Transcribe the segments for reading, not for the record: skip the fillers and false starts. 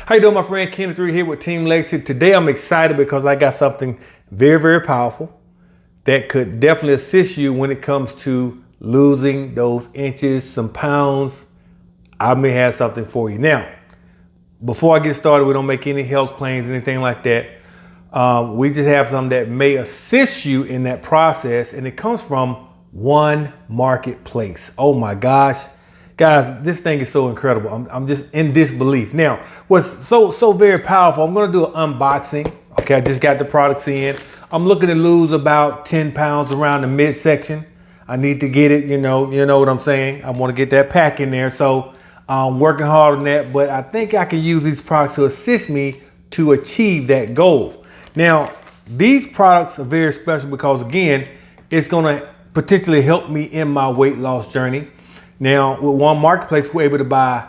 How you doing, my friend? Keenith here with Team Legacy. Today I'm excited because I got something very, very powerful that could definitely assist you when it comes to losing those inches, some pounds. I may have something for you. Now, before I get started, we don't make any health claims, anything like that. We just have something that may assist you in that process, and it comes from One Marketplace. Oh my gosh. Guys, this thing is so incredible. I'm just in disbelief. Now, what's so very powerful, I'm gonna do an unboxing. Okay, I just got the products in. I'm looking to lose about 10 pounds around the midsection. I need to get it, you know what I'm saying? I wanna get that pack in there. So I'm working hard on that, but I think I can use these products to assist me to achieve that goal. Now, these products are very special because again, it's gonna potentially help me in my weight loss journey. Now, with One Marketplace, we're able to buy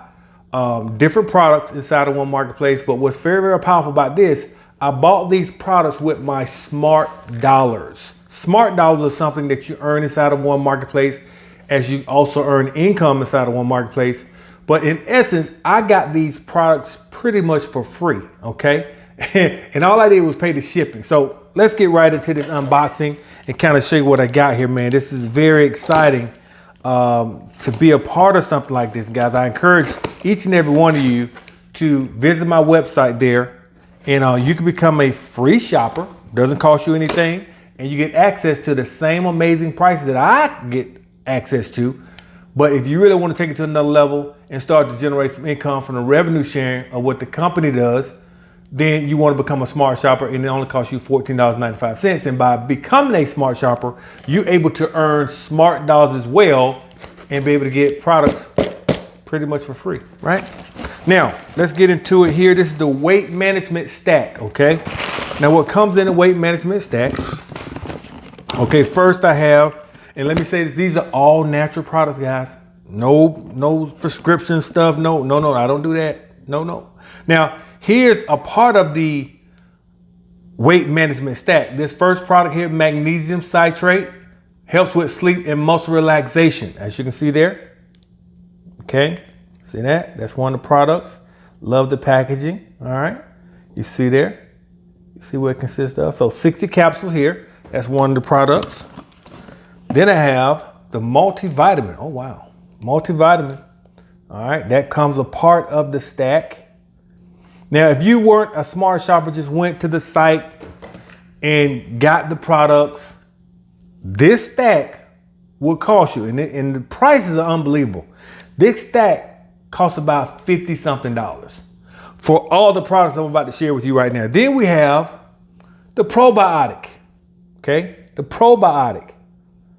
different products inside of One Marketplace. But what's very, very powerful about this, I bought these products with my Smart Dollars. Smart Dollars are something that you earn inside of One Marketplace, as you also earn income inside of One Marketplace. But in essence, I got these products pretty much for free, okay? And all I did was pay the shipping. So let's get right into this unboxing and kind of show you what I got here, man. This is very exciting. To be a part of something like this, guys. I encourage each and every one of you to visit my website there, and you can become a free shopper. Doesn't cost you anything, and you get access to the same amazing prices that I get access to. But if you really want to take it to another level and start to generate some income from the revenue sharing of what the company does, then you want to become a smart shopper, and it only costs you $14.95. And by becoming a smart shopper, you're able to earn smart dollars as well and be able to get products pretty much for free, right? Now, let's get into it here. This is the weight management stack, okay? Now, what comes in the weight management stack? Okay, first I have, and let me say this, these are all natural products, guys. No prescription stuff. No, I don't do that. No. Now, here's a part of the weight management stack. This first product here, magnesium citrate, helps with sleep and muscle relaxation. As you can see there. Okay, see that? That's one of the products. Love the packaging. All right, you see there? You see what it consists of? So 60 capsules here. That's one of the products. Then I have the multivitamin. Oh, wow. Multivitamin. All right, that comes a part of the stack. Now, if you weren't a smart shopper, just went to the site and got the products, this stack will cost you, and the prices are unbelievable. This stack costs about $50-something for all the products I'm about to share with you right now. Then we have the probiotic, okay? The probiotic.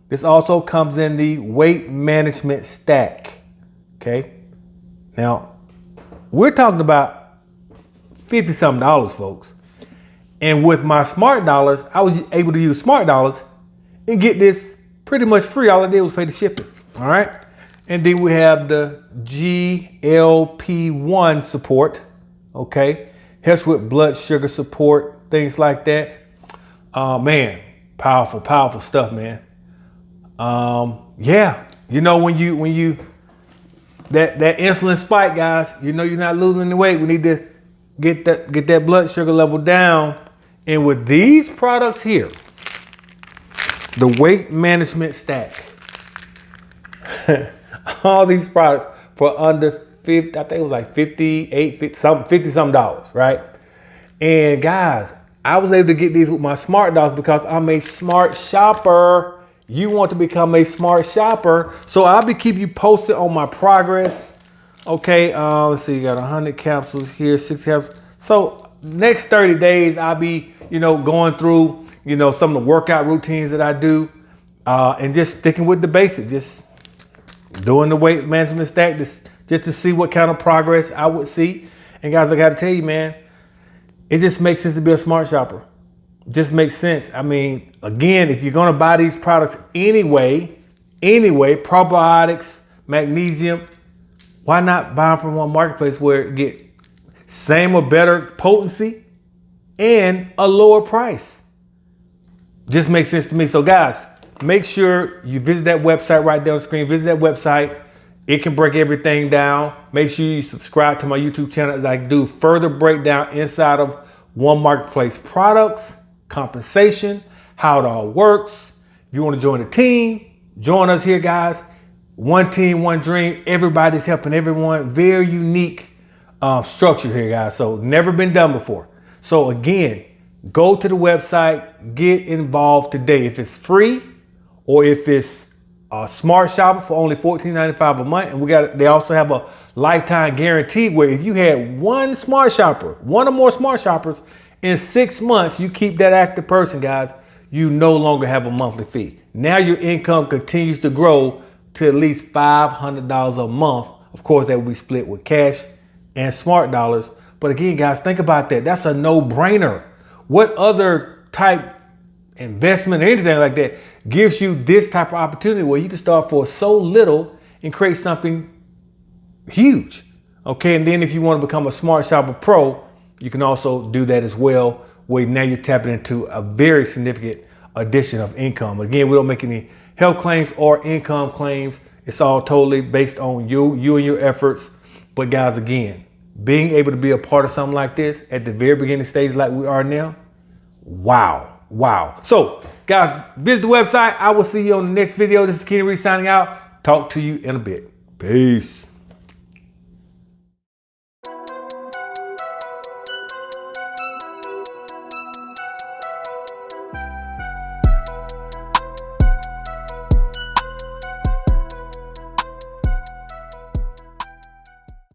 This also comes in the weight management stack, okay? Now, we're talking about $50-something, folks. And with my Smart Dollars, I was able to use Smart Dollars and get this pretty much free. All I did was pay the shipping. All right. And then we have the GLP-1 support. Okay. Helps with blood sugar support, things like that. Man, powerful stuff, man. Yeah. You know, when you that insulin spike, guys, you know you're not losing any weight. We need to get that blood sugar level down. And with these products here, the weight management stack, all these products for under 50, I think it was like $50-something, right? And guys, I was able to get these with my Smart Dollars because I'm a smart shopper. You want to become a smart shopper. So I'll be keeping you posted on my progress. Okay, let's see, you got 100 capsules here, 60 capsules. So next 30 days, I'll be, going through, some of the workout routines that I do, and just sticking with the basics, just doing the weight management stack, just to see what kind of progress I would see. And guys, I got to tell you, man, it just makes sense to be a smart shopper. It just makes sense. I mean, again, if you're going to buy these products anyway, probiotics, magnesium, why not buy them from One Marketplace where it get same or better potency and a lower price? Just makes sense to me. So guys, make sure you visit that website right there on the screen. Visit that website It can break everything down. Make sure you subscribe to my YouTube channel as I do further breakdown inside of One Marketplace products, compensation, how it all works. If you want to join the team, join us here, guys. One team, one dream. Everybody's helping everyone. Very unique structure here, guys. So never been done before. So again, go to the website, get involved today. If it's free or if it's Smart Shopper for only $14.95 a month, and they also have a lifetime guarantee where if you had one Smart Shopper, one or more Smart Shoppers in 6 months, you keep that active person, guys, you no longer have a monthly fee. Now your income continues to grow to at least $500 a month. Of course, that will be split with cash and smart dollars. But again, guys, think about that. That's a no-brainer. What other type investment or anything like that gives you this type of opportunity where you can start for so little and create something huge? Okay, and then if you want to become a Smart Shopper Pro, you can also do that as well, where now you're tapping into a very significant addition of income. Again, we don't make any health claims or income claims. It's all totally based on you and your efforts. But guys, again, being able to be a part of something like this at the very beginning stage like we are now, wow. So guys, visit the website. I will see you on the next video. This is Keenith signing out. Talk to you in a bit. Peace.